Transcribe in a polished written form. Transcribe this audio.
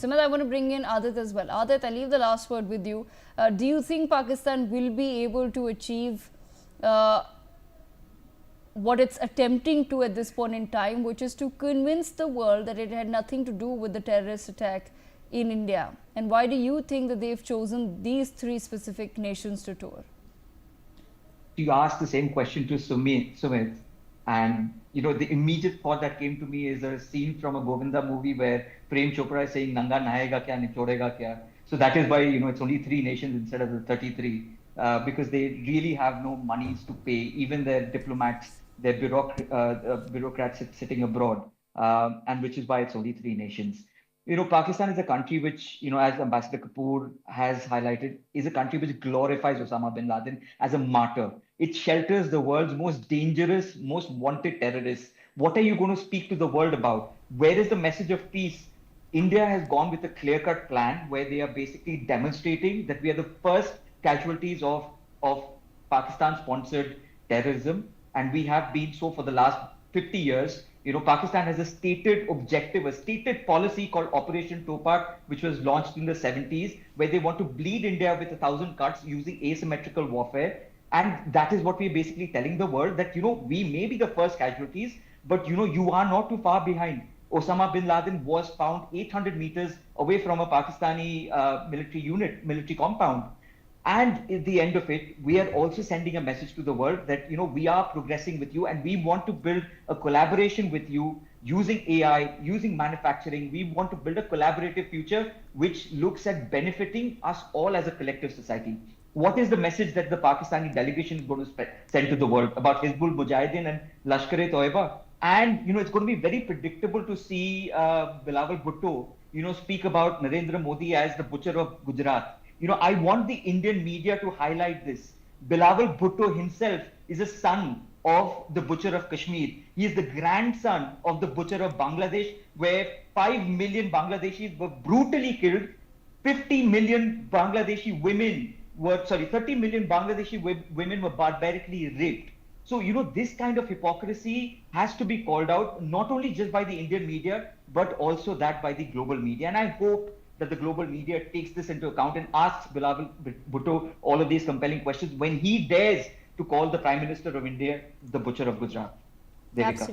Simad, I want to bring in Adit as well. Adit, I'll leave the last word with you. Do you think Pakistan will be able to achieve what it's attempting to at this point in time, which is to convince the world that it had nothing to do with the terrorist attack in India? And why do you think that they've chosen these three specific nations to tour? You asked the same question to Sumit, and the immediate thought that came to me is a scene from a Govinda movie where Prem Chopra is saying "Nanga nahayega kya, nichodega kya." So that is why it's only three nations instead of the 33, because they really have no monies to pay even their diplomats, their bureaucrats sitting abroad, and which is why it's only three nations. Pakistan is a country which, as Ambassador Kapoor has highlighted, is a country which glorifies Osama bin Laden as a martyr. It shelters the world's most dangerous, most wanted terrorists. What are you going to speak to the world about? Where is the message of peace? India has gone with a clear-cut plan where they are basically demonstrating that we are the first casualties of Pakistan-sponsored terrorism, and we have been so for the last 50 years. Pakistan has a stated objective, a stated policy called Operation Topak, which was launched in the 70s, where they want to bleed India with 1,000 cuts using asymmetrical warfare. And that is what we're basically telling the world, that, we may be the first casualties, but, you are not too far behind. Osama bin Laden was found 800 meters away from a Pakistani military compound. And at the end of it, we are also sending a message to the world that, we are progressing with you and we want to build a collaboration with you using AI, using manufacturing. We want to build a collaborative future which looks at benefiting us all as a collective society. What is the message that the Pakistani delegation is going to send to the world about Hizbul Mujahideen and Lashkar-e-Toiba? And, it's going to be very predictable to see Bilawal Bhutto, speak about Narendra Modi as the butcher of Gujarat. I want the Indian media to highlight this. Bilawal Bhutto himself is a son of the butcher of Kashmir. He is the grandson of the butcher of Bangladesh, where 5 million Bangladeshis were brutally killed. 30 million Bangladeshi women were barbarically raped. So, this kind of hypocrisy has to be called out, not only just by the Indian media, but also that by the global media. And I hope that the global media takes this into account and asks Bilawal Bhutto all of these compelling questions when he dares to call the Prime Minister of India the butcher of Gujarat. Devika.